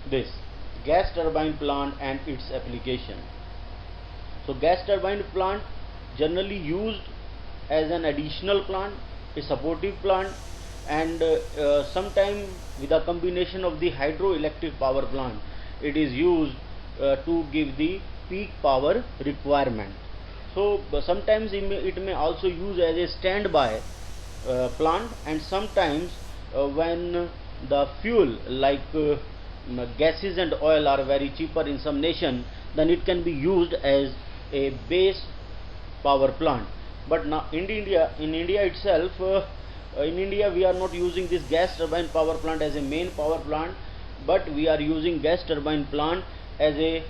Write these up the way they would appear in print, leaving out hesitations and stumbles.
this gas turbine plant and its application. So gas turbine plant generally used as an additional plant, a supportive plant, and sometime with a combination of the hydroelectric power plant, it is used to give the peak power requirement. So sometimes it may also use as a standby plant, and sometimes when the fuel like gases and oil are very cheaper in some nation, then it can be used as a base power plant. But now in India itself, in India we are not using this gas turbine power plant as a main power plant, but we are using gas turbine plant as a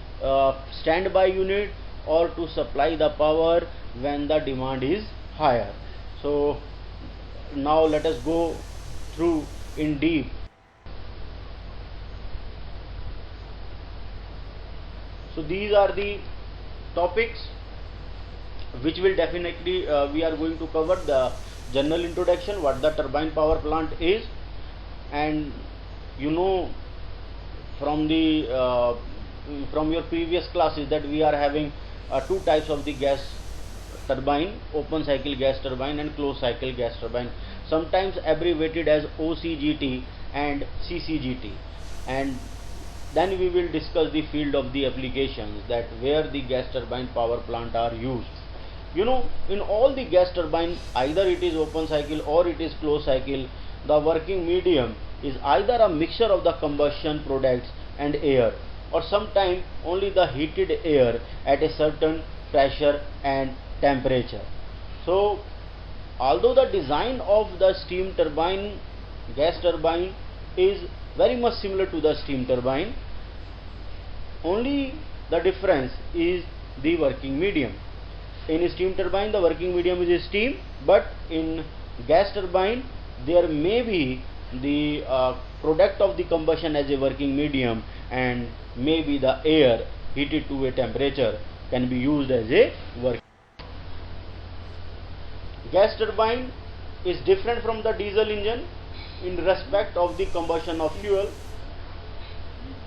standby unit or to supply the power when the demand is higher. So now let us go through in deep. So these are the topics which will definitely we are going to cover: the general introduction, what the turbine power plant is, and you know from the from your previous classes that we are having two types of the gas turbine: open cycle gas turbine and closed cycle gas turbine, sometimes abbreviated as OCGT and CCGT. And then we will discuss the field of the applications, that where the gas turbine power plant are used. You know, in all the gas turbine, either it is open cycle or it is closed cycle, the working medium is either a mixture of the combustion products and air, or sometimes only the heated air at a certain pressure and temperature. So although the design of the steam turbine, gas turbine, is very much similar to the steam turbine, only the difference is the working medium. In steam turbine the working medium is steam, but in gas turbine there may be the product of the combustion as a working medium, and maybe the air heated to a temperature can be used as a working. Gas turbine is different from the diesel engine in respect of the combustion of fuel.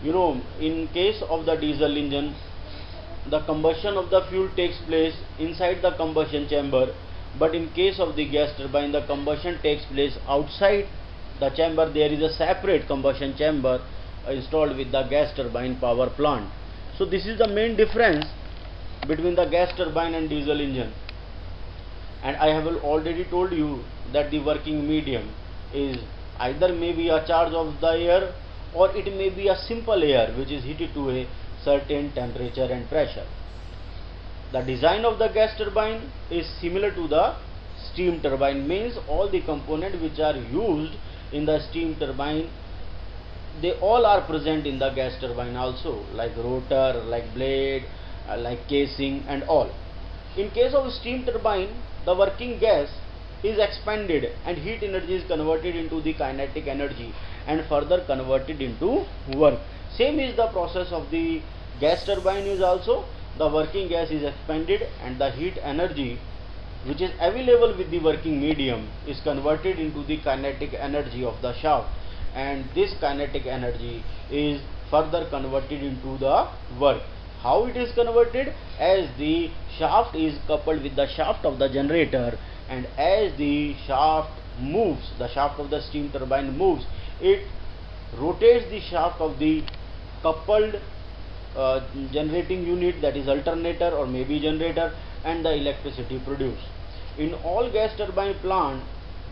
You know, in case of the diesel engine, the combustion of the fuel takes place inside the combustion chamber, but in case of the gas turbine, the combustion takes place outside the chamber. There is a separate combustion chamber installed with the gas turbine power plant. So this is the main difference between the gas turbine and diesel engine. And I have already told you that the working medium is either maybe a charge of the air, or it may be a simple air which is heated to a certain temperature and pressure. The design of the gas turbine is similar to the steam turbine, means all the components which are used in the steam turbine, they all are present in the gas turbine also, like rotor, like blade, like casing and all. In case of steam turbine, the working gas is expanded and heat energy is converted into the kinetic energy and further converted into work. Same is the process of the gas turbine is also. The working gas is expanded and the heat energy which is available with the working medium is converted into the kinetic energy of the shaft, and this kinetic energy is further converted into the work. How it is converted? As the shaft is coupled with the shaft of the generator, and as the shaft moves, the shaft of the steam turbine moves, it rotates the shaft of the coupled generating unit, that is alternator or maybe generator, and the electricity produced. In all gas turbine plant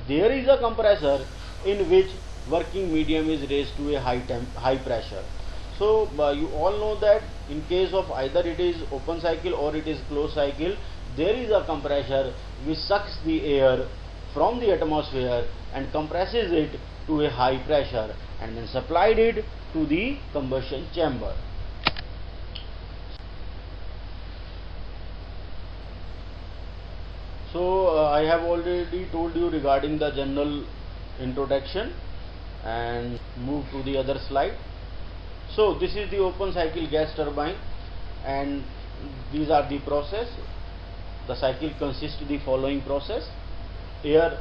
there is a compressor in which working medium is raised to a high pressure. So you all know that in case of either it is open cycle or it is closed cycle, there is a compressor which sucks the air from the atmosphere and compresses it to a high pressure and then supplied it to the combustion chamber. So I have already told you regarding the general introduction, and move to the other slide. So this is the open cycle gas turbine, and these are the process. The cycle consists of the following process: air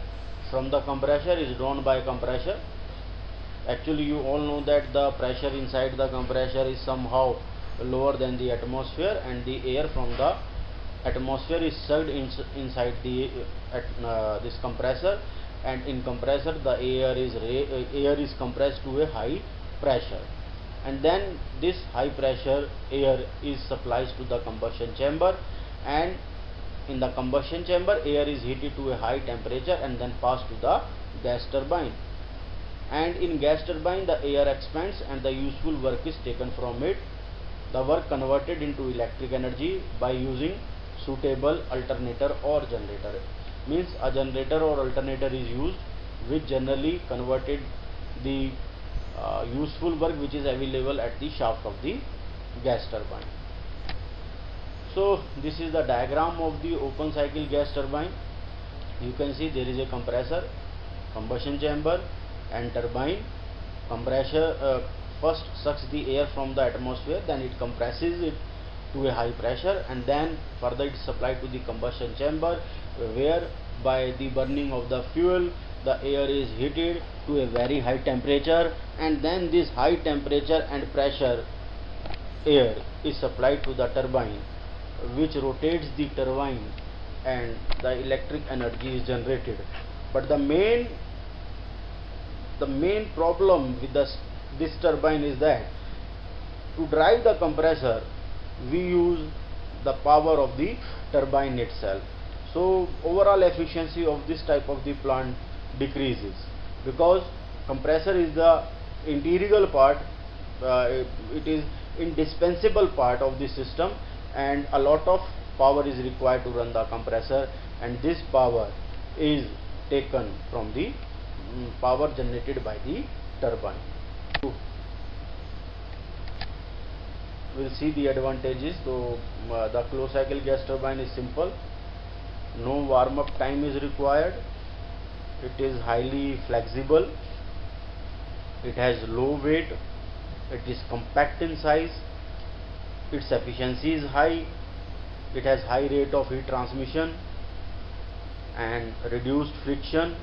from the compressor is drawn by compressor, Actually, you all know that the pressure inside the compressor is somehow lower than the atmosphere, and the air from the atmosphere is sucked inside the this compressor, and in compressor the air is compressed to a high pressure, and then this high pressure air is supplied to the combustion chamber, and in the combustion chamber air is heated to a high temperature and then passed to the gas turbine, and in gas turbine the air expands and the useful work is taken from it. The work converted into electric energy by using suitable alternator or generator. Means a generator or alternator is used, which generally converted the useful work which is available at the shaft of the gas turbine. So this is the diagram of the open cycle gas turbine. You can see there is a compressor, combustion chamber and turbine. Compressor first sucks the air from the atmosphere, then it compresses it to a high pressure, and then further it is supplied to the combustion chamber, where by the burning of the fuel the air is heated to a very high temperature, and then this high temperature and pressure air is supplied to the turbine, which rotates the turbine and the electric energy is generated. But the main problem with this turbine is that to drive the compressor we use the power of the turbine itself. So overall efficiency of this type of the plant decreases, because compressor is the integral part, it is indispensable part of the system, and a lot of power is required to run the compressor, and this power is taken from the power generated by the turbine. We'll see the advantages. So the closed cycle gas turbine is simple, no warm up time is required, it is highly flexible, it has low weight, it is compact in size, its efficiency is high, it has high rate of heat transmission and reduced friction,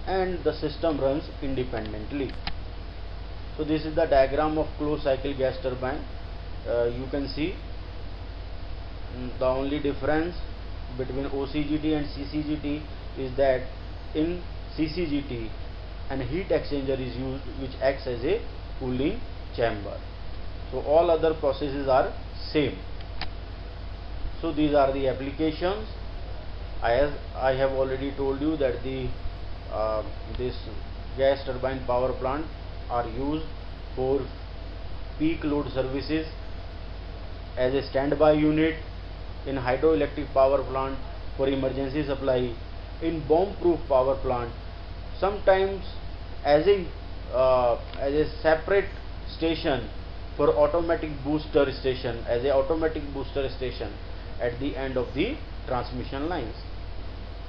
and the system runs independently. So this is the diagram of closed cycle gas turbine. You can see the only difference between OCGT and CCGT is that in CCGT an heat exchanger is used which acts as a cooling chamber. So all other processes are same. So these are the applications. I have already told you that this gas turbine power plant are used for peak load services, as a standby unit, in hydroelectric power plant for emergency supply, in bomb-proof power plant, sometimes as a separate station for automatic booster station, as a automatic booster station at the end of the transmission lines.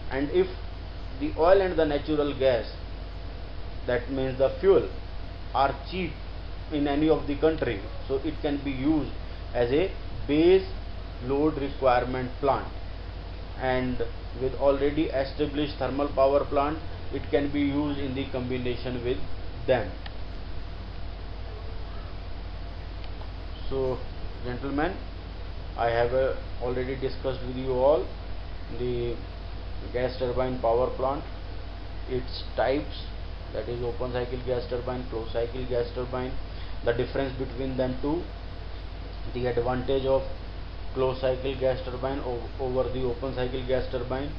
And if the oil and the natural gas, that means the fuel, are cheap in any of the country, so it can be used as a base load requirement plant, and with already established thermal power plant it can be used in the combination with them. So gentlemen, I have already discussed with you all the gas turbine power plant, its types, that is open cycle gas turbine, closed cycle gas turbine, the difference between them two, the advantage of closed cycle gas turbine over the open cycle gas turbine,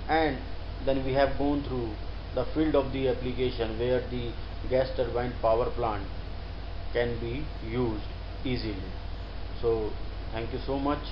and then we have gone through the field of the application where the gas turbine power plant can be used easily. So thank you so much.